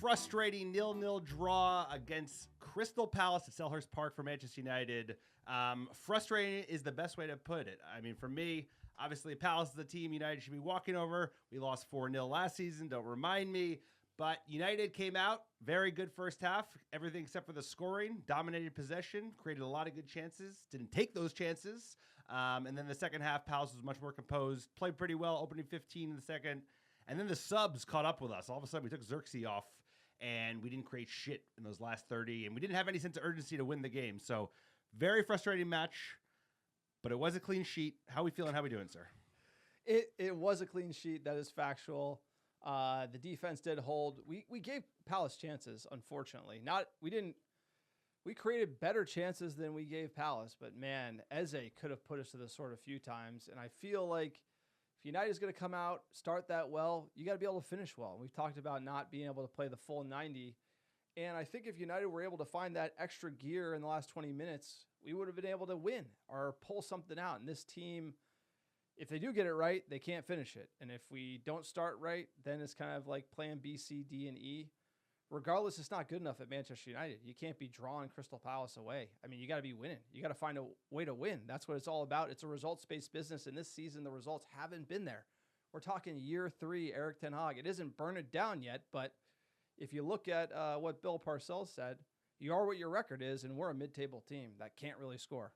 frustrating 0-0 draw against Crystal Palace at Selhurst Park for Manchester United. Frustrating is the best way to put it. I mean, for me, obviously, Palace is the team United should be walking over. We lost 4-0 last season. Don't remind me. But United came out, very good first half. Everything except for the scoring. Dominated possession. Created a lot of good chances. Didn't take those chances. And then the second half, Palace was much more composed. Played pretty well, opening 15 in the second. And then the subs caught up with us. All of a sudden, we took Zirkzee off, and we didn't create shit in those last 30. And we didn't have any sense of urgency to win the game. So very frustrating match. But it was a clean sheet. How are we feeling? How are we doing, sir? It was a clean sheet. That is factual. The defense did hold. We gave Palace chances, unfortunately. We created better chances than we gave Palace, but man, Eze could have put us to the sword a few times. And I feel like if United is going to come out, start that well, you got to be able to finish well. We've talked about not being able to play the full 90. And I think if United were able to find that extra gear in the last 20 minutes, we would have been able to win or pull something out. And this team, if they do get it right, they can't finish it. And if we don't start right, then it's kind of like plan B, C, D, and E. Regardless, it's not good enough at Manchester United. You can't be drawing Crystal Palace away. I mean, you got to be winning. You got to find a way to win. That's what it's all about. It's a results-based business, and this season the results haven't been there. We're talking year 3, Erik ten Hag. It isn't burn it down yet, but if you look at what Bill Parcells said, you are what your record is, and we're a mid-table team that can't really score.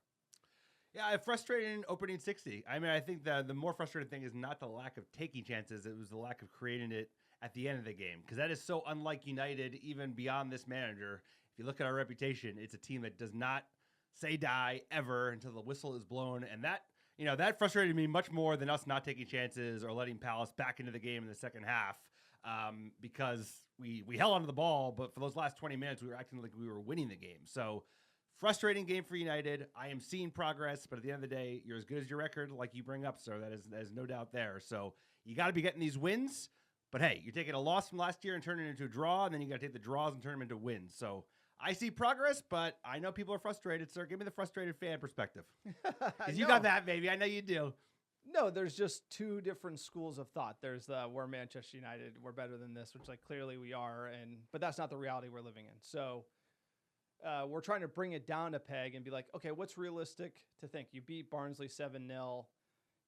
Yeah, frustrating opening 60. I mean, I think the more frustrating thing is not the lack of taking chances. It was the lack of creating it at the end of the game, because that is so unlike United, even beyond this manager. If you look at our reputation, it's a team that does not say die ever until the whistle is blown. And that frustrated me much more than us not taking chances or letting Palace back into the game in the second half, because we held onto the ball, but for those last 20 minutes, we were acting like we were winning the game. So frustrating game for United. I am seeing progress, but at the end of the day, you're as good as your record, like you bring up, sir. That is no doubt there. So you got to be getting these wins. But hey, you're taking a loss from last year and turning it into a draw, and then you got to take the draws and turn them into wins. So I see progress, but I know people are frustrated, sir. Give me the frustrated fan perspective. Because you got that, baby. I know you do. No, there's just two different schools of thought. There's we're Manchester United, we're better than this, which clearly we are, but that's not the reality we're living in. So we're trying to bring it down a peg and be like, okay, what's realistic to think? You beat Barnsley 7-0.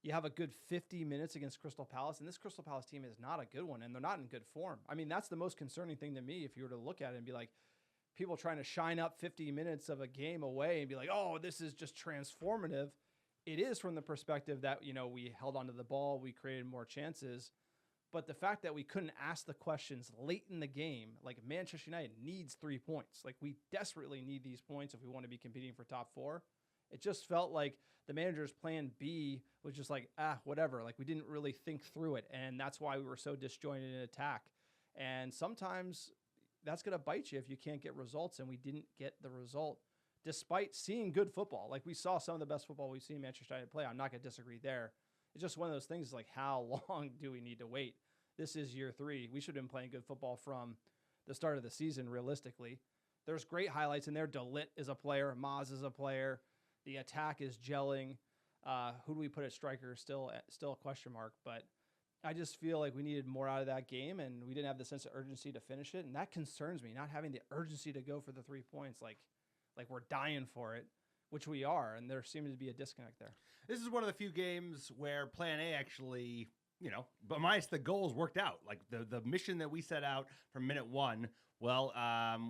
You have a good 50 minutes against Crystal Palace, and this Crystal Palace team is not a good one, and they're not in good form. I mean, that's the most concerning thing to me if you were to look at it and be like, people trying to shine up 50 minutes of a game away and be like, oh, this is just transformative. It is from the perspective that, we held onto the ball, we created more chances, but the fact that we couldn't ask the questions late in the game, like Manchester United needs 3 points. Like, we desperately need these points if we want to be competing for top 4. It just felt like the manager's plan B was just like, whatever. Like, we didn't really think through it. And that's why we were so disjointed in attack. And sometimes that's going to bite you if you can't get results. And we didn't get the result despite seeing good football. Like, we saw some of the best football we've seen Manchester United play. I'm not going to disagree there. It's just one of those things like, how long do we need to wait? This is year 3. We should have been playing good football from the start of the season, realistically. There's great highlights in there. Delit is a player. Maz is a player. The attack is gelling. Who do we put at striker? Still a question mark. But I just feel like we needed more out of that game, and we didn't have the sense of urgency to finish it. And that concerns me, not having the urgency to go for the 3 points. Like we're dying for it, which we are. And there seems to be a disconnect there. This is one of the few games where Plan A actually, but minus the goals, worked out. Like the mission that we set out from minute 1. Well,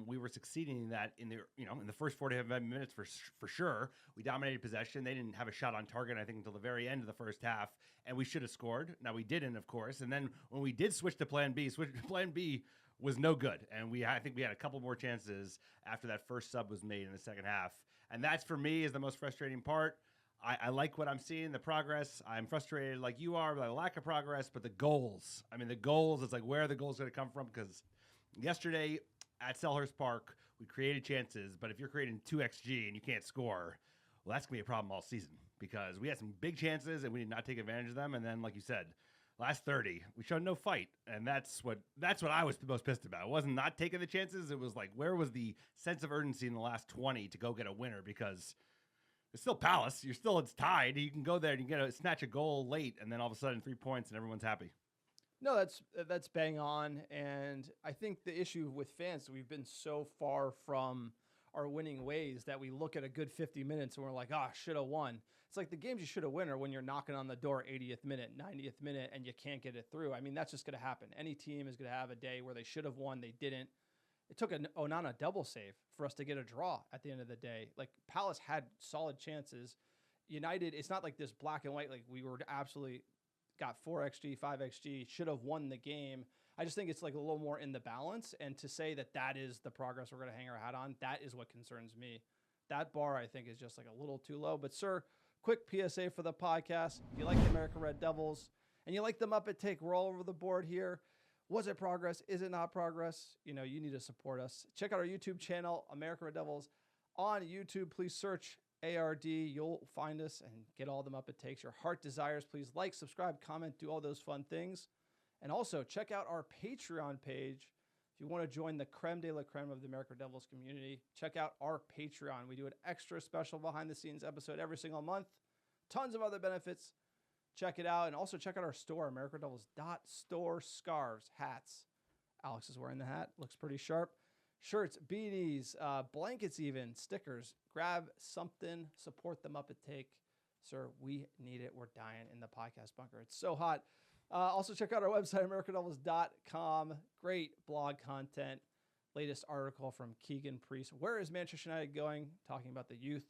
we were succeeding in that in the first 45 minutes for sure. We dominated possession. They didn't have a shot on target, I think, until the very end of the first half, and we should have scored. Now, we didn't, of course. And then when we did switch to Plan B, Plan B was no good. And I think we had a couple more chances after that first sub was made in the second half. And that's, for me, is the most frustrating part. I like what I'm seeing, the progress. I'm frustrated like you are by the lack of progress, but the goals. I mean, the goals, it's like, where are the goals going to come from? Because yesterday at Selhurst Park, we created chances, but if you're creating 2xG and you can't score, well, that's going to be a problem all season, because we had some big chances and we did not take advantage of them. And then, like you said, last 30, we showed no fight. And that's what I was most pissed about. It wasn't not taking the chances. It was like, where was the sense of urgency in the last 20 to go get a winner? Because it's still Palace. It's tied. You can go there and you snatch a goal late, and then all of a sudden 3 points and everyone's happy. No, that's bang on. And I think the issue with fans, we've been so far from our winning ways that we look at a good 50 minutes and we're like, should have won. It's like the games you should have won are when you're knocking on the door 80th minute, 90th minute, and you can't get it through. I mean, that's just going to happen. Any team is going to have a day where they should have won, they didn't. It took an Onana double save for us to get a draw at the end of the day. Like, Palace had solid chances. United, it's not like this black and white, like we were absolutely got 4xG, 5xG, should have won the game. I just think it's like a little more in the balance. And to say that that is the progress we're going to hang our hat on, that is what concerns me. That bar, I think, is just like a little too low. But, sir, quick PSA for the podcast. If you like the American Red Devils and you like the Muppet Take, we're all over the board here. Was it progress? Is it not progress? You need to support us. Check out our YouTube channel, American Red Devils, on YouTube. Please search ARD. You'll find us and get all the Muppet Takes your heart desires. Please like, subscribe, comment, do all those fun things. And also check out our Patreon page. If you want to join the creme de la creme of the American Devils community, check out our Patreon. We do an extra special behind the scenes episode every single month. Tons of other benefits. Check it out. And also check out our store, AmericanDevils.store. Scarves, hats. Alex is wearing the hat. Looks pretty sharp. Shirts, beanies, blankets even, stickers. Grab something. Support the Muppet Take. Sir, we need it. We're dying in the podcast bunker. It's so hot. Also check out our website, AmericanDevils.com. Great blog content. Latest article from Keegan Priest. Where is Manchester United going? Talking about the youth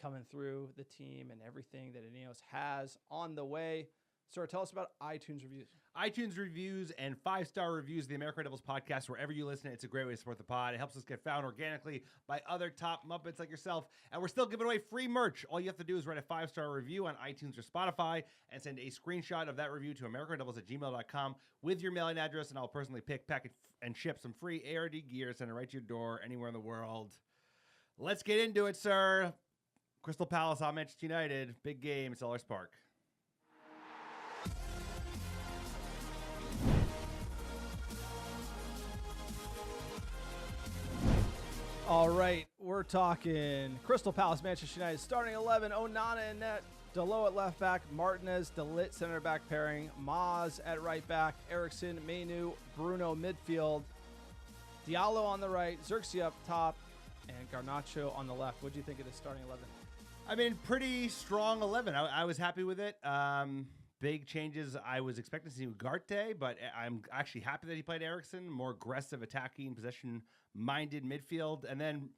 coming through the team and everything that Ineos has on the way. Sir, tell us about iTunes reviews. iTunes reviews and 5-star reviews of the American Devils podcast, wherever you listen. It's a great way to support the pod. It helps us get found organically by other top Muppets like yourself. And we're still giving away free merch. All you have to do is write a 5-star review on iTunes or Spotify and send a screenshot of that review to americandevils@gmail.com with your mailing address, and I'll personally pick, pack, and ship some free ARD gear, send it right to your door anywhere in the world. Let's get into it, sir. Crystal Palace on Manchester United. Big game, Selhurst Park. All right, we're talking Crystal Palace, Manchester United, starting 11, Onana in net, Delo at left back, Martinez, De Ligt center back pairing, Maz at right back, Eriksen, Menu, Bruno midfield, Diallo on the right, Zirkzee up top, and Garnacho on the left. What do you think of this starting 11? I mean, pretty strong 11. I was happy with it. Big changes I was expecting to see Ugarte, but I'm actually happy that he played Eriksen, more aggressive, attacking, possession-minded midfield. And then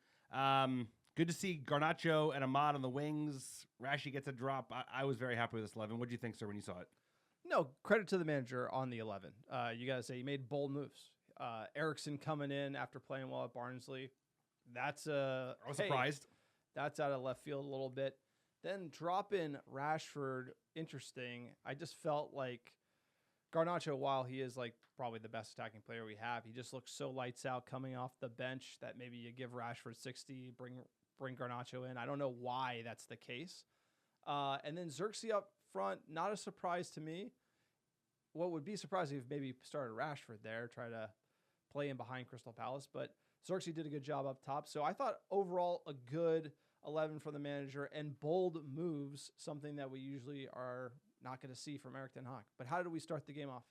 good to see Garnacho and Ahmad on the wings. Rashi gets a drop. I was very happy with this 11. What did you think, sir, when you saw it? No, credit to the manager on the 11. You got to say he made bold moves. Eriksen coming in after playing well at Barnsley. That's I was surprised. That's out of left field a little bit. Then drop in Rashford, interesting. I just felt like Garnacho, while he is like probably the best attacking player we have, he just looks so lights out coming off the bench that maybe you give Rashford 60, bring Garnacho in. I don't know why that's the case. And then Zirkzee up front, not a surprise to me. What would be surprising if maybe started Rashford there, try to play in behind Crystal Palace, but Zirkzee did a good job up top. So I thought overall a good 11 for the manager and bold moves, something that we usually are not going to see from Erik ten Hag. But how did we start the game off?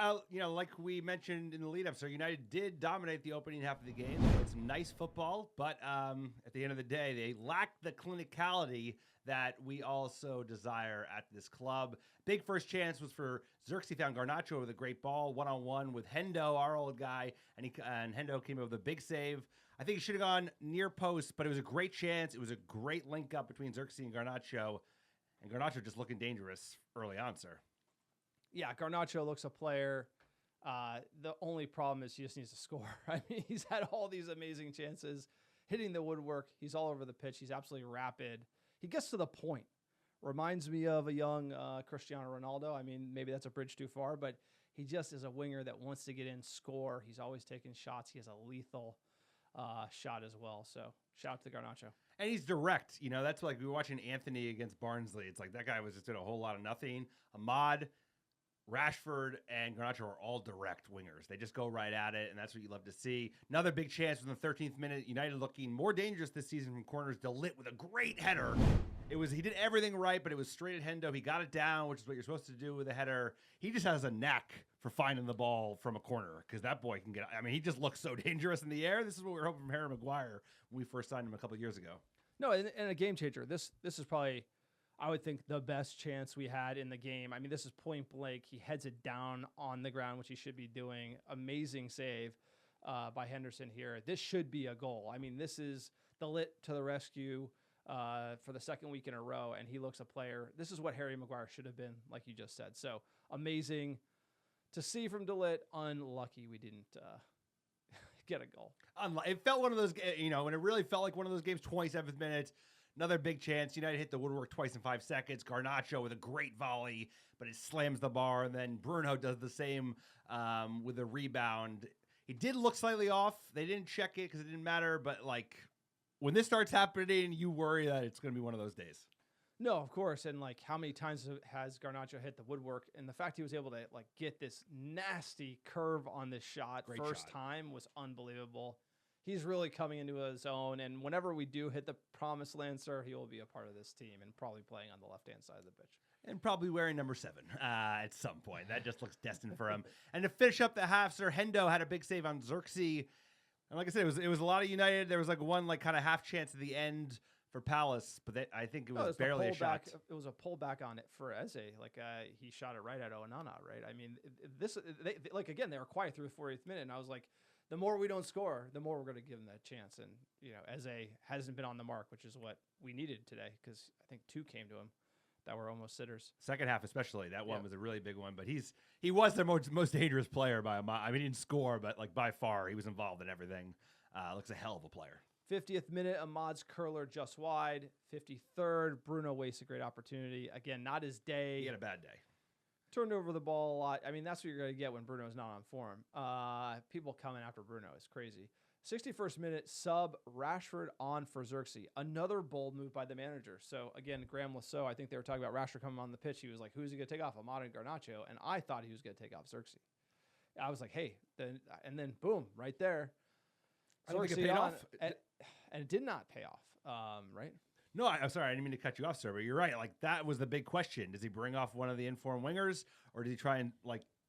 Like we mentioned in the lead-up, so United did dominate the opening half of the game. It's some nice football, but at the end of the day, they lacked the clinicality that we also desire at this club. Big first chance was for Zirkzee, found Garnacho with a great ball, one-on-one with Hendo, our old guy, and Hendo came up with a big save. I think he should have gone near post, but it was a great chance. It was a great link-up between Zirkzee and Garnacho just looking dangerous early on, sir. Yeah, Garnacho looks a player. The only problem is he just needs to score. I mean, he's had all these amazing chances, hitting the woodwork. He's all over the pitch. He's absolutely rapid. He gets to the point. Reminds me of a young Cristiano Ronaldo. I mean, maybe that's a bridge too far, but he just is a winger that wants to get in, score. He's always taking shots. He has a lethal shot as well. So shout out to Garnacho. And he's direct. That's like we were watching Anthony against Barnsley. It's like that guy was just doing a whole lot of nothing. Ahmad, Rashford, and Garnacho are all direct wingers. They just go right at it, and that's what you love to see. Another big chance in the 13th minute. United looking more dangerous this season from corners. De Ligt with a great header. He did everything right, but it was straight at Hendo. He got it down, which is what you're supposed to do with a header. He just has a knack for finding the ball from a corner because that boy can get. I mean, he just looks so dangerous in the air. This is what we were hoping from Harry Maguire when we first signed him a couple of years ago. No, and a game changer. This is probably, I would think, the best chance we had in the game. I mean, this is point blank. He heads it down on the ground, which he should be doing. Amazing save by Henderson here. This should be a goal. I mean, this is the lit to the rescue. For the second week in a row, and he looks a player. This is what Harry Maguire should have been, like you just said. So amazing to see from De Ligt. Unlucky we didn't get a goal. It felt one of those, when it really felt like one of those games. 27th minute, another big chance. United hit the woodwork twice in 5 seconds. Garnacho with a great volley, but it slams the bar, and then Bruno does the same with a rebound. He did look slightly off. They didn't check it because it didn't matter, but when this starts happening, you worry that it's going to be one of those days. No, of course. And how many times has Garnacho hit the woodwork? And the fact he was able to get this nasty curve on this shot first time was unbelievable. He's really coming into his own. And whenever we do hit the promised land, sir, he will be a part of this team and probably playing on the left-hand side of the pitch. And probably wearing number 7 at some point. That just looks destined for him. And to finish up the half, Sir Hendo had a big save on Zirkzee. And like I said, it was a lot of United. There was one kind of half chance at the end for Palace, but I think it was barely a shot. It was a pullback on it for Eze. He shot it right at Onana, right? I mean, again, they were quiet through the 40th minute, and I was like, the more we don't score, the more we're going to give them that chance. And Eze hasn't been on the mark, which is what we needed today, because I think 2 came to him that were almost sitters. Second half especially, that one was a really big one. But he was their most dangerous player by a mile. I mean, he didn't score, but by far he was involved in everything. Looks a hell of a player. 50th minute, Ahmad's curler just wide. 53rd, Bruno wastes a great opportunity. Again, not his day. He had a bad day. Turned over the ball a lot. I mean, that's what you're going to get when Bruno's not on form. People coming after Bruno is crazy. 61st minute, sub Rashford on for Zirkzee. Another bold move by the manager. So, again, Graham Lasso, I think they were talking about Rashford coming on the pitch. He was like, who's he going to take off? Ahmad and Garnacho. And I thought he was going to take off Zirkzee. I was like, hey. And then, boom, right there. I don't think it paid off. And it did not pay off, right? No, I'm sorry. I didn't mean to cut you off, sir, but you're right. That was the big question. Does he bring off one of the informed wingers, or does he try and,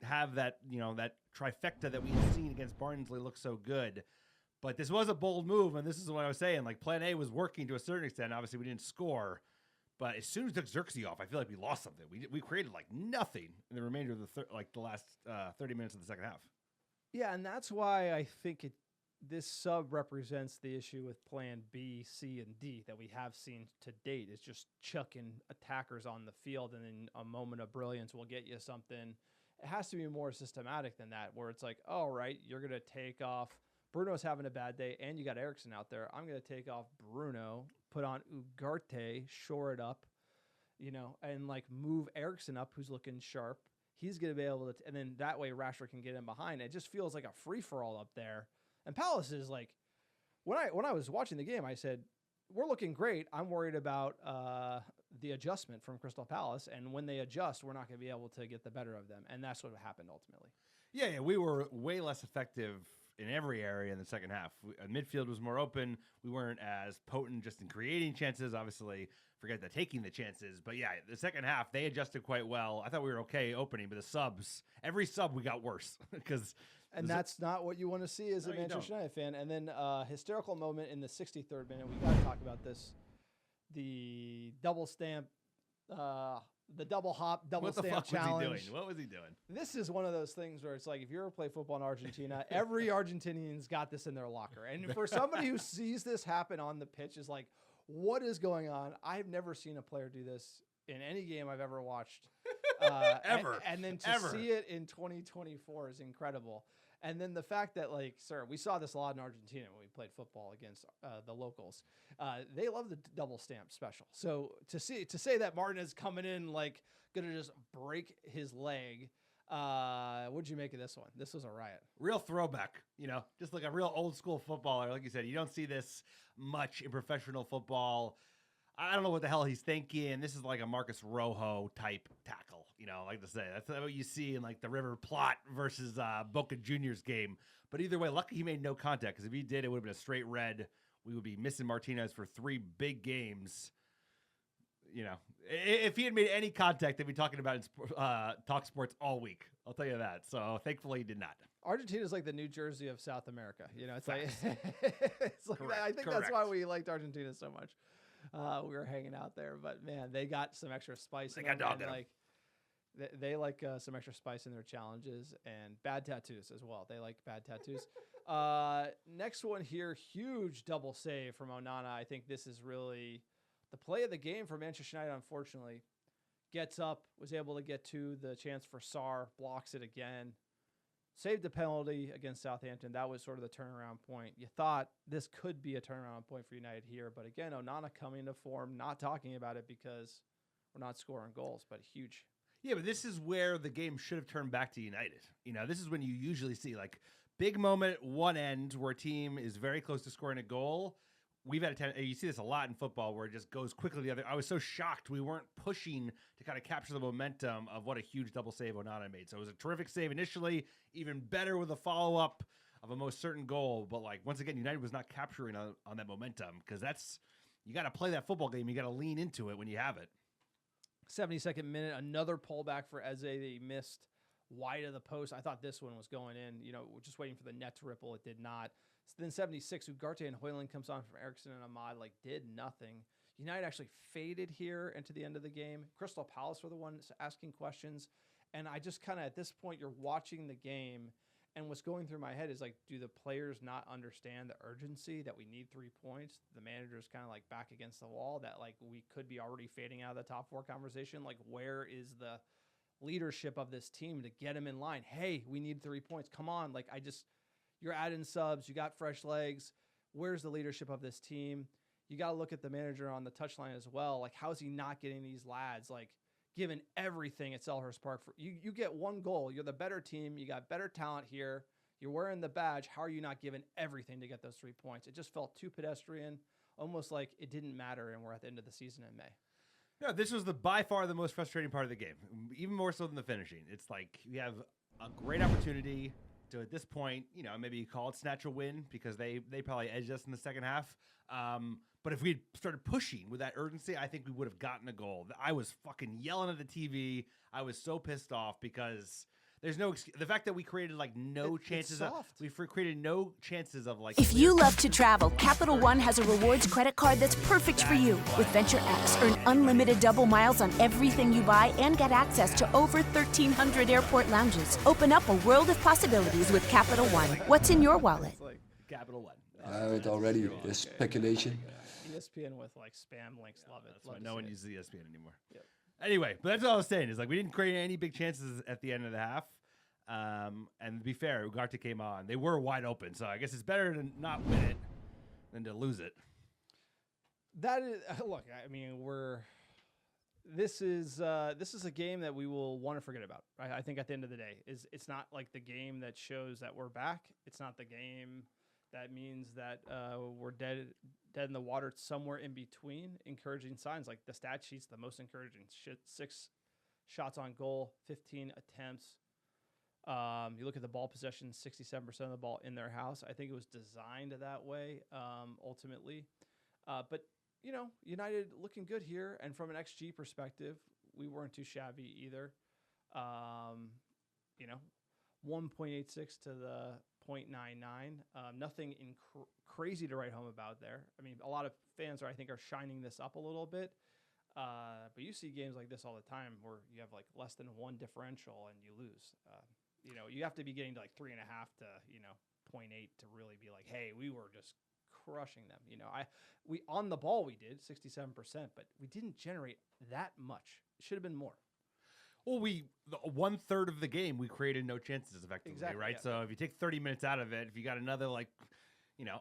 have that, that trifecta that we've seen against Barnsley look so good? But this was a bold move, and this is what I was saying. Plan A was working to a certain extent. Obviously, we didn't score. But as soon as we took Zirkzee off, I feel like we lost something. We created, nothing in the remainder of the last 30 minutes of the second half. Yeah, and that's why I think this sub represents the issue with plan B, C, and D that we have seen to date. Is just chucking attackers on the field, and then a moment of brilliance will get you something. It has to be more systematic than that, where it's all right, you're going to take off. Bruno's having a bad day, and you got Eriksen out there. I'm going to take off Bruno, put on Ugarte, shore it up, and move Eriksen up, who's looking sharp. He's going to be able to, and then that way Rashford can get in behind. It just feels like a free-for-all up there. And Palace is when I was watching the game, I said, we're looking great. I'm worried about the adjustment from Crystal Palace, and when they adjust, we're not going to be able to get the better of them, and that's what happened ultimately. Yeah, we were way less effective in every area in the second half. Midfield was more open. We weren't as potent just in creating chances. Obviously, forget the taking the chances. But yeah, the second half, they adjusted quite well. I thought we were okay opening, but the subs, every sub we got worse. And that's not what you want to see as a Manchester United fan. And then hysterical moment in the 63rd minute. We got to talk about this. The double stamp, the double hop, double stamp challenge. What was he doing? This is one of those things where it's if you ever play football in Argentina, every Argentinian's got this in their locker. And for somebody who sees this happen on the pitch is what is going on? I've never seen a player do this in any game I've ever watched. Ever. And then to see it in 2024 is incredible. And then the fact that, sir, we saw this a lot in Argentina when we played football against the locals. They love the double stamp special. So to say that Martin is coming in gonna just break his leg. What'd you make of this one? This was a riot. Real throwback, just a real old school footballer. Like you said, you don't see this much in professional football. I don't know what the hell he's thinking. This is a Marcus Rojo type tackle, like to say. That's what you see in the River Plate versus Boca Juniors game. But either way, lucky he made no contact, because if he did, it would have been a straight red. We would be missing Martinez for 3 big games. you know, if he had made any contact, they'd be talking about it in Talk Sports all week. I'll tell you that. So thankfully he did not. Argentina is like the New Jersey of South America. You know, it's like, Correct, I think that's why we liked Argentina so much. We were hanging out there, but man, they got some extra spice. They in got them, dog in and, 'em. like they like some extra spice in their challenges and bad tattoos as well. They like bad tattoos. Next one here, huge double save from Onana. I think this is really the play of the game for Manchester United. Unfortunately, gets up, was able to get to the chance for Sarr, blocks it again. Saved the penalty against Southampton. That was sort of the turnaround point. You thought this could be a turnaround point for United here, but again, Onana coming to form, not talking about it because we're not scoring goals, but huge. Yeah, but this is where the game should have turned back to United. You know, this is when you usually see like big moment at one end where a team is very close to scoring a goal. We've had you see this a lot in football where it just goes quickly to the other. I was so shocked we weren't pushing to kind of capture the momentum of what a huge double save Onana made. So it was a terrific save initially, even better with a follow-up of a most certain goal. But like once again, United was not capturing on that momentum because you got to play that football game. You got to lean into it when you have it. 72nd minute, another pullback for Eze that he missed wide of the post. I thought this one was going in. You know, we're just waiting for the net to ripple. It did not. Then 76, Ugarte and Højlund comes on from Eriksen and Ahmad, like did nothing. United actually faded here into the end of the game. Crystal Palace were the ones asking questions. And I just kind of, at this point, you're watching the game. And what's going through my head is like, do the players not understand the urgency that we need 3 points? The manager's kind of like back against the wall that like we could be already fading out of the top four conversation. Like, where is the leadership of this team to get him in line? Hey, we need 3 points. Come on. Like, you're adding subs. You got fresh legs. Where's the leadership of this team? You got to look at the manager on the touchline as well. Like, how is he not getting these lads, like, given everything at Selhurst Park? You get one goal. You're the better team. You got better talent here. You're wearing the badge. How are you not giving everything to get those 3 points? It just felt too pedestrian, almost like it didn't matter, and we're at the end of the season in May. No, this was by far the most frustrating part of the game, even more so than the finishing. It's like you have a great opportunity to, at this point, you know, maybe you call it snatch a win because they probably edged us in the second half. But if we had started pushing with that urgency, I think we would have gotten a goal. I was fucking yelling at the TV. I was so pissed off because there's no the fact that we created like no chances. We created no chances of like. If you love to travel, Capital One has a rewards credit card that's perfect for you. With Venture X, earn unlimited double miles on everything you buy and get access to over 1,300 airport lounges. Open up a world of possibilities with Capital One. What's in your wallet? Like Capital One. I have it already. The speculation. ESPN with like spam links. Love it. That's Love why to no see one it. uses ESPN anymore. Yep. Anyway, but that's all I was saying is like we didn't create any big chances at the end of the half. And to be fair, Ugarte came on. They were wide open, so I guess it's better to not win it than to lose it. That is, look, I mean, this is a game that we will want to forget about. Right? I think at the end of the day, it's not like the game that shows that we're back. It's not the game that means that we're dead in the water. It's somewhere in between. Encouraging signs, like the stat sheet's the most encouraging. 6 shots on goal, 15 attempts. You look at the ball possession, 67% of the ball in their house. I think it was designed that way, ultimately. But, you know, United looking good here. And from an XG perspective, we weren't too shabby either. You know, 1.86 to the 0.99. Nothing crazy to write home about there. I mean, a lot of fans I think are shining this up a little bit. But you see games like this all the time where you have like less than 1 differential and you lose. You know, you have to be getting to like 3.5 to, 0.8 to really be like, hey, we were just crushing them. You know, we on the ball we did 67%, but we didn't generate that much. It should have been more. Well, 1/3 of the game we created no chances effectively, Exactly, right? yeah. So if you take 30 minutes out of it, if you got another like,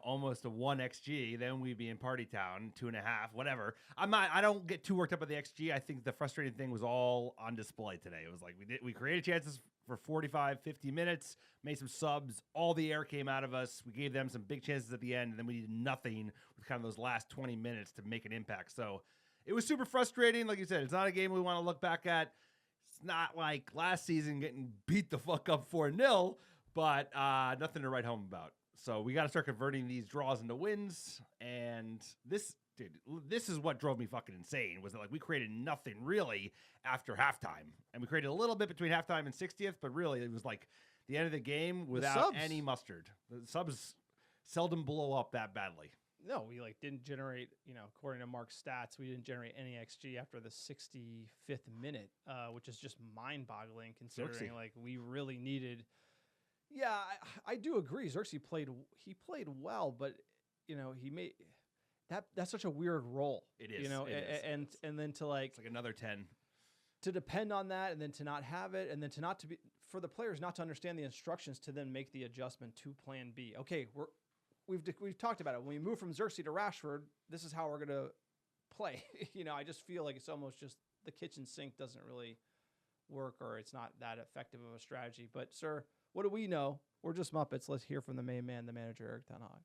almost a 1 XG, then we'd be in party town, 2.5, whatever. I don't get too worked up at the XG. I think the frustrating thing was all on display today. It was like we created chances for 45, 50 minutes, made some subs, all the air came out of us. We gave them some big chances at the end, and then we did nothing with kind of those last 20 minutes to make an impact. So it was super frustrating. Like you said, it's not a game we want to look back at. It's not like last season getting beat the fuck up 4-0, but nothing to write home about. So we got to start converting these draws into wins. And this dude, this is what drove me fucking insane. Was that like we created nothing really after halftime, and we created a little bit between halftime and 60th, but really it was like the end of the game without any mustard. The subs seldom blow up that badly. No, we like didn't generate, according to Mark's stats, we didn't generate any XG after the 65th minute, which is just mind-boggling considering like we really needed. Yeah, I do agree. Zirkzee played well, but he made that's such a weird role. It is, and then to like it's like another 10 to depend on that, and then to not have it, and then to not to be for the players not to understand the instructions to then make the adjustment to Plan B. Okay, We've talked about it. When we move from Zirkzee to Rashford, this is how we're going to play. I just feel like it's almost just the kitchen sink doesn't really work, or it's not that effective of a strategy. But, sir, what do we know? We're just Muppets. Let's hear from the main man, the manager, Erik Ten Hag.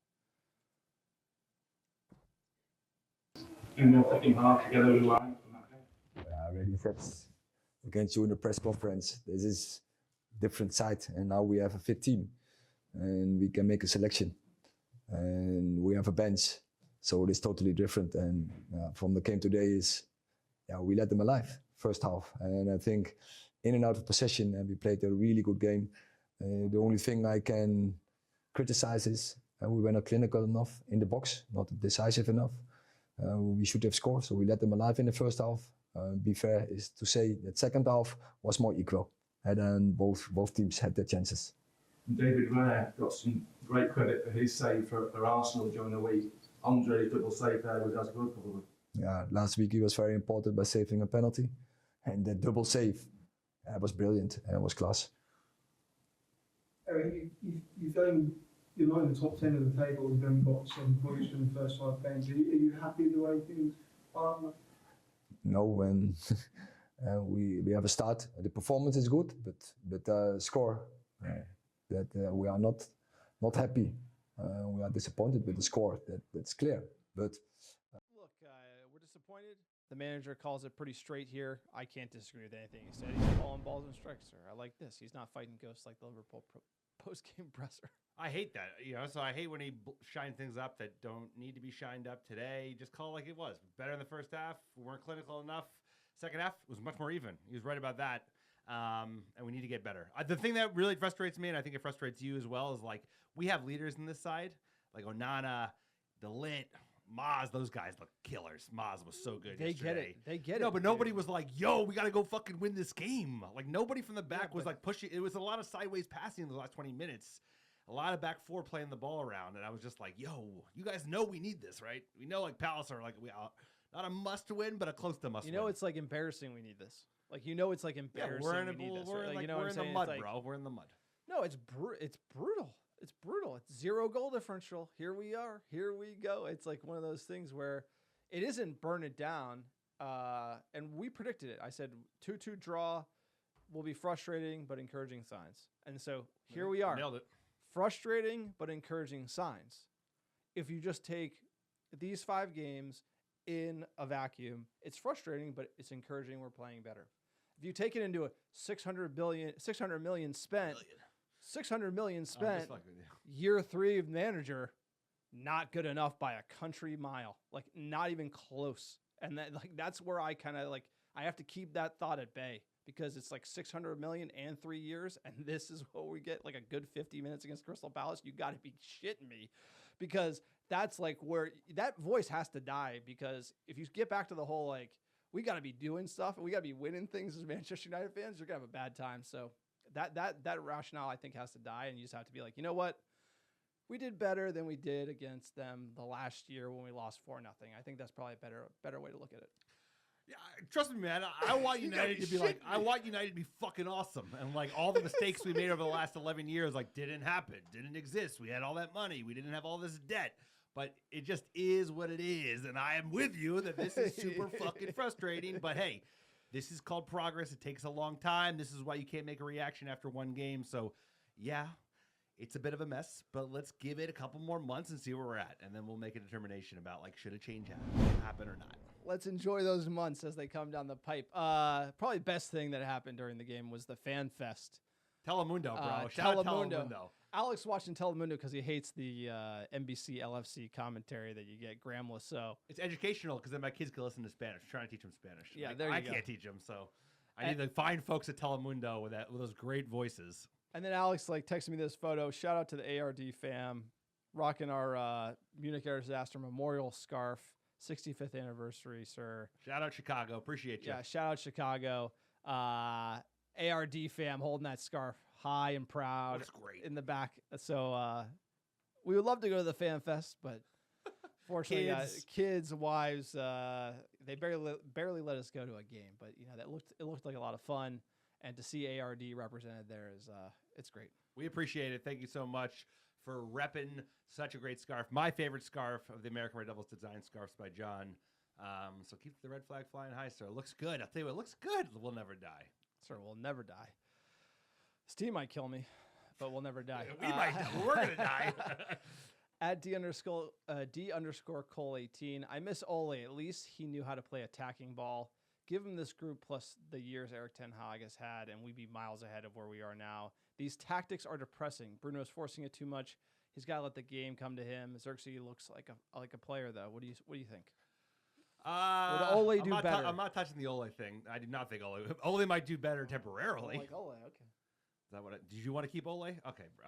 In the second half, together with line. I already said against you in the press conference, this is different side, and now we have a fit team, and we can make a selection. And we have a bench, so it is totally different. And from the game today is, we let them alive first half. And I think in and out of possession, and we played a really good game. The only thing I can criticize is we were not clinical enough in the box, not decisive enough. We should have scored, so we let them alive in the first half. Be fair is to say that second half was more equal, and then both teams had their chances. David Raya got some great credit for his save for Arsenal during the week. Andre's double save there was as good, probably. Yeah, last week he was very important by saving a penalty, and the double save was brilliant and it was class. Erik, you're not in the top 10 of the table. You've only got 7 points from the first 5 games. Are you happy the way things are? No, when we have a start, the performance is good, but score. That we are not happy. We are disappointed with the score. That's clear. But look, we're disappointed. The manager calls it pretty straight here. I can't disagree with anything he said. He's calling balls and strikes, sir. I like this. He's not fighting ghosts like the Liverpool post-game presser. I hate that. So I hate when he shines things up that don't need to be shined up today. Just call it like it was. Better in the first half. We weren't clinical enough. Second half was much more even. He was right about that. And we need to get better. The thing that really frustrates me, and I think it frustrates you as well, is like we have leaders in this side, like Onana, DeLit, Maz. Those guys look killers. Maz was so good. They yesterday. They get it. No, but nobody was like, "Yo, we got to go fucking win this game." Like nobody from the back was like pushing. It was a lot of sideways passing in the last 20 minutes. A lot of back four playing the ball around, and I was just like, "Yo, you guys know we need this, right? We know like Palace are like not a must win, but a close to must win." It's like embarrassing. We need this. Like it's like embarrassing. Yeah, we're in the mud, bro. We're in the mud. No, it's brutal. It's brutal. It's 0 goal differential. Here we are. Here we go. It's like one of those things where it isn't burn it down. And we predicted it. I said 2-2 draw will be frustrating but encouraging signs. And so here we are. Nailed it. Frustrating but encouraging signs. If you just take these 5 games in a vacuum, it's frustrating, but it's encouraging. We're playing better. If you take it into a 600 million spent, 600 million spent, year 3 of manager, not good enough by a country mile, like not even close. And that's where I kind of I have to keep that thought at bay, because it's like 600 million and 3 years. And this is what we get, like a good 50 minutes against Crystal Palace. You got to be shitting me, because that's like where that voice has to die. Because if you get back to the whole, we got to be doing stuff and we got to be winning things as Manchester United fans, you're going to have a bad time. So that rationale, I think, has to die. And you just have to be like, you know what? We did better than we did against them the last year when we lost 4-0. I think that's probably a better way to look at it. Yeah, trust me, man. I want United to be I want United to be fucking awesome. And all the mistakes we made over the last 11 years, didn't happen, didn't exist. We had all that money. We didn't have all this debt. But it just is what it is. And I am with you that this is super fucking frustrating. But hey, this is called progress. It takes a long time. This is why you can't make a reaction after one game. So, yeah, it's a bit of a mess. But let's give it a couple more months and see where we're at. And then we'll make a determination about, should a change happen or not. Let's enjoy those months as they come down the pipe. Probably best thing that happened during the game was the fan fest. Telemundo, bro. Shout out Telemundo. Alex watching Telemundo because he hates the NBC LFC commentary that you get Gramless. So It's educational because then my kids can listen to Spanish. I'm trying to teach them Spanish. Yeah, Like, there you I go. can't teach them, so I need to find folks at Telemundo with those great voices. and then Alex like texted me this photo. Shout out to the ARD fam, rocking our Munich Air Disaster Memorial scarf, 65th anniversary, sir. Shout out Chicago. Appreciate you. Yeah, shout out Chicago. ARD fam holding that scarf high and proud. Looks great. In the back. So we would love to go to the Fan Fest, but fortunately, kids, wives, they barely let us go to a game. But you know, it looked like a lot of fun, and to see ARD represented there is it's great. We appreciate it. Thank you so much for repping such a great scarf. My favorite scarf of the American Red Devils design scarves by John. So keep the red flag flying high, sir. It looks good. I'll tell you what, it looks good. We'll never die. Sir, we'll never die. Steve might kill me, but we'll never die. We might die. We're going to die. At D_Cole 18. I miss Ole. At least he knew how to play attacking ball. Give him this group plus the years Erik ten Hag has had, and we'd be miles ahead of where we are now. These tactics are depressing. Bruno's forcing it too much. He's got to let the game come to him. Zirkzee looks like a player, though. What do you think? Would Ole do better? I'm not touching the Ole thing. I do not think Ole. Ole might do better temporarily. Like Ole, okay. Is that what? Did you want to keep Ole? Okay, bro.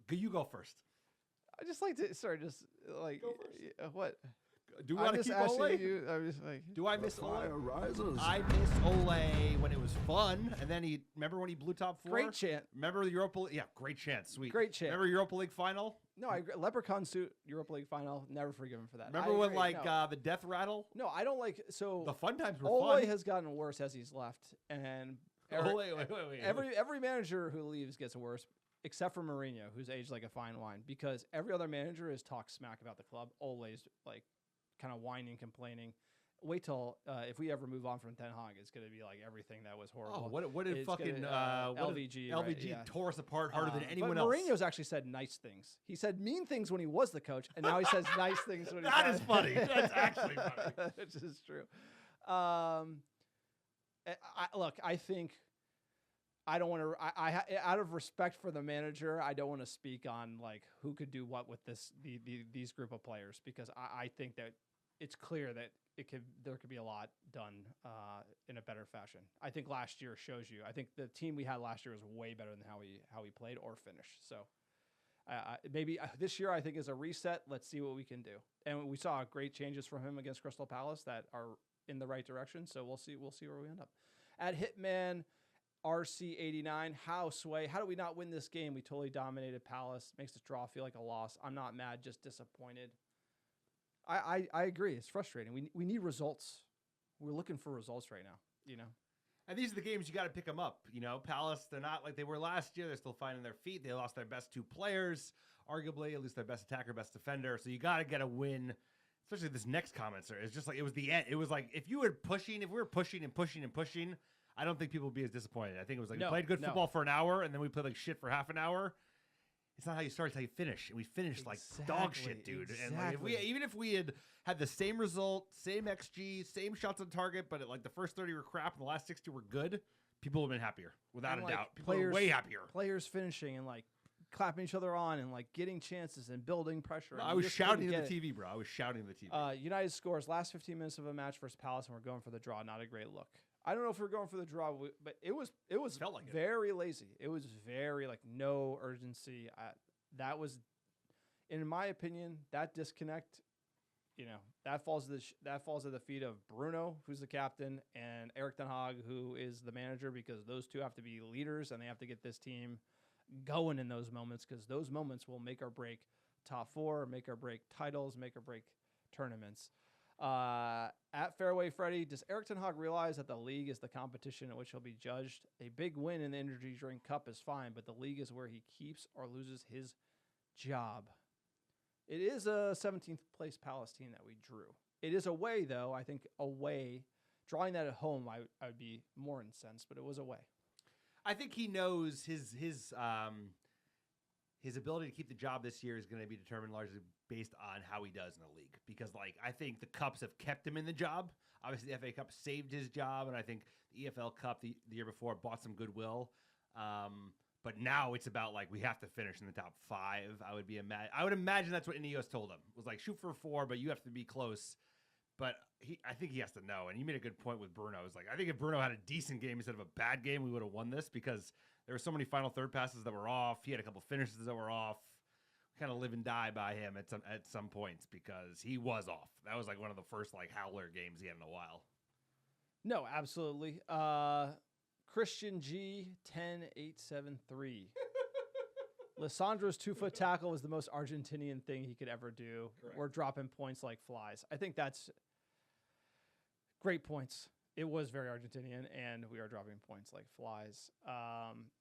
You go first. I just like to. Sorry, just like Go first. what? Do we want to keep Ole? I'm just like. Do I miss Ole? I miss Ole when it was fun, and then remember when he blew top 4? Great chant. Remember the Europa League? Yeah, great chance. Sweet. Great chant. Remember Europa League final? No, I agree. Leprechaun suit Europa League final. Never forgive him for that. Remember when the death rattle? No, I don't like. So The fun times were Ole fun. has gotten worse as he's left, and Wait. every manager who leaves gets worse, except for Mourinho, who's aged like a fine wine. Because every other manager has talked smack about the club. Ole's like kind of whining, complaining. Wait till if we ever move on from Ten Hag, it's going to be like everything that was horrible. Oh, what did It's fucking LVG? LVG right, yeah. tore us apart harder than anyone but else. Mourinho's actually said nice things. He said mean things when he was the coach, and now he says nice things when he's That is funny. That's actually funny. Which is true. Look, I think I don't want to. Out of respect for the manager, I don't want to speak on like who could do what with these group of players, because I think that it's clear that there could be a lot done in a better fashion. I think last year shows you. I think the team we had last year was way better than how we played or finished. So maybe this year I think is a reset. Let's see what we can do. And we saw great changes from him against Crystal Palace that are in the right direction. So we'll see where we end up. At Hitman RC89, how do we not win this game? We totally dominated Palace. Makes this draw feel like a loss. I'm not mad, just disappointed. I agree. It's frustrating. We need results. We're looking for results right now, you know. And these are the games you got to pick them up. You know, Palace, they're not like they were last year. They're still finding their feet. They lost their best 2 players, arguably, at least their best attacker, best defender. So you got to get a win, especially this next comment, sir. It's just like it was the end. It was like if we were pushing and pushing, I don't think people would be as disappointed. I think it was like we played good football for an hour, and then we played like shit for half an hour. It's not how you start, it's how you finish. And we finished like dog shit, dude. And like even if we had the same result, same XG, same shots on target, but like the first 30 were crap and the last 60 were good, people would have been happier, without a doubt. People were way happier. Players finishing and like clapping each other on and like getting chances and building pressure. I was shouting at the TV, bro. I was shouting at the TV. United scores last 15 minutes of a match versus Palace, and we're going for the draw. Not a great look. I don't know if we're going for the draw, but it was Felt like very lazy. It was very like no urgency. That was, in my opinion, that disconnect. You know, that falls at the feet of Bruno, who's the captain, and Erik ten Hag, who is the manager, because those two have to be leaders and they have to get this team going in those moments, because those moments will make or break top 4, make or break titles, make or break tournaments. At Fairway Freddy, does Erik ten Hag realize that the league is the competition in which he'll be judged? A big win in the Energy Drink Cup is fine, but the league is where he keeps or loses his job. It is a 17th place Palace team that we drew. It is away, though. I think away, drawing that at home, I would be more incensed, but it was away. I think he knows his ability to keep the job this year is going to be determined largely based on how he does in the league. Because, like, I think the Cups have kept him in the job. Obviously, the FA Cup saved his job, and I think the EFL Cup the year before bought some goodwill. But now it's about like we have to finish in the top 5. I would imagine that's what Ineos told him. Was like shoot for 4, but you have to be close. But I think he has to know. And you made a good point with Bruno. It's like I think if Bruno had a decent game instead of a bad game, we would have won this because there were so many final third passes that were off. He had a couple finishes that were off. Kind of live and die by him at some points because he was off. That was like one of the first like howler games he had in a while. No, absolutely. Christian G 10873. Lissandro's 2-foot tackle was the most Argentinian thing he could ever do. Correct. We're dropping points like flies. I think that's great points. It was very Argentinian, and we are dropping points like flies.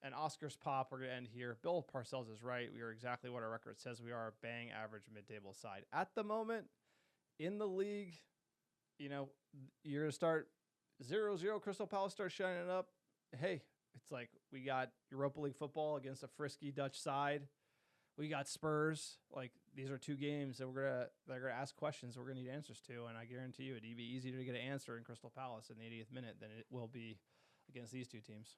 And Oscar's pop, we're going to end here. Bill Parcells is right. We are exactly what our record says we are, a bang average mid-table side. At the moment, in the league, you know, you're going to start 0-0. Crystal Palace starts shining up. Hey, it's like we got Europa League football against a frisky Dutch side. We got Spurs. Like these are 2 games that they're gonna ask questions we're gonna need answers to, and I guarantee you it'd be easier to get an answer in Crystal Palace in the 80th minute than it will be against these 2 teams.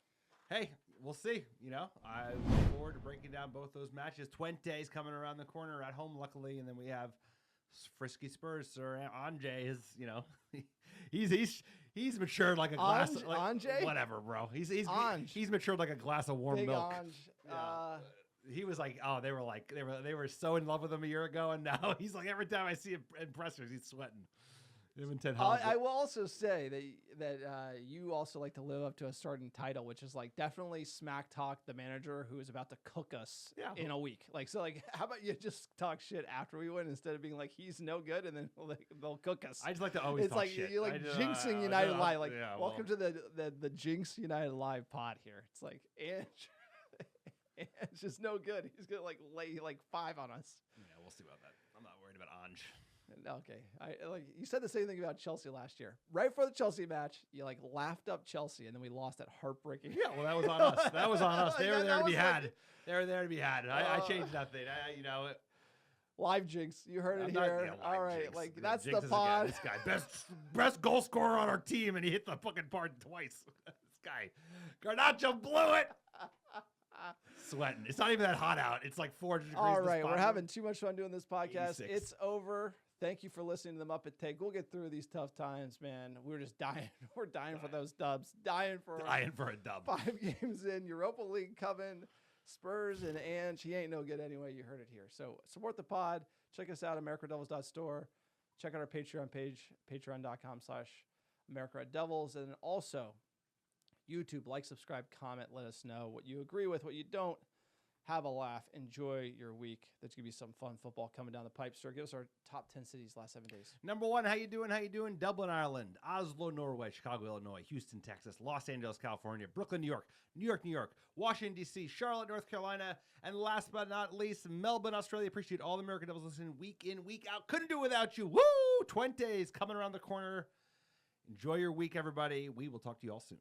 Hey, we'll see. You know, I look forward to breaking down both those matches. Twente is coming around the corner at home, luckily, and then we have frisky Spurs. Sir Ange is, you know, he's matured like a glass. Ange? Whatever, bro. He's matured like a glass of warm Big milk. Ange. Yeah. He was like, oh, they were so in love with him a year ago, and now he's like, every time I see him in pressers, he's sweating. Him and Ted I will also say that you also like to live up to a certain title, which is like definitely smack talk the manager who is about to cook us in a week. Like, so like, how about you just talk shit after we win instead of being like, he's no good, and then they'll cook us. I just like to always it's talk like, shit. You're like jinxing United Live. Like, welcome to the Jinx United Live pod here. It's like, it's just no good. He's gonna like lay like 5 on us. Yeah, we'll see about that. I'm not worried about Ange. Okay, I like you said the same thing about Chelsea last year. Right before the Chelsea match, you like laughed up Chelsea, and then we lost that heartbreaking. Yeah, well, that was on us. That was on us. They were there to be had. They were there to be had. I changed nothing. Live jinx. You heard it here. All right, jinx. like that's Jinx the pod. This guy, best goal scorer on our team, and he hit the fucking part twice. This guy, Garnacho blew it. Sweating. It's not even that hot out. It's like 400 degrees. All right, we're having too much fun doing this podcast. 86. It's over. Thank you for listening to the Muppet Take. We'll get through these tough times, man. We're just dying. We're dying for those dubs. Dying for a dub. 5 games in. Europa League coming. Spurs and Ange. He ain't no good anyway. You heard it here. So support the pod. Check us out at AmericaDevils.store. Check out our Patreon page, patreon.com/AmericaDevils. And then also YouTube. Like, subscribe, comment. Let us know what you agree with, what you don't. Have a laugh. Enjoy your week. There's going to be some fun football coming down the pipe. Sir, give us our top 10 cities last 7 days. Number 1, how you doing? Dublin, Ireland. Oslo, Norway. Chicago, Illinois. Houston, Texas. Los Angeles, California. Brooklyn, New York. New York. Washington, D.C. Charlotte, North Carolina. And last but not least, Melbourne, Australia. Appreciate all the American Devils listening week in, week out. Couldn't do it without you. Woo! Twente is coming around the corner. Enjoy your week, everybody. We will talk to you all soon.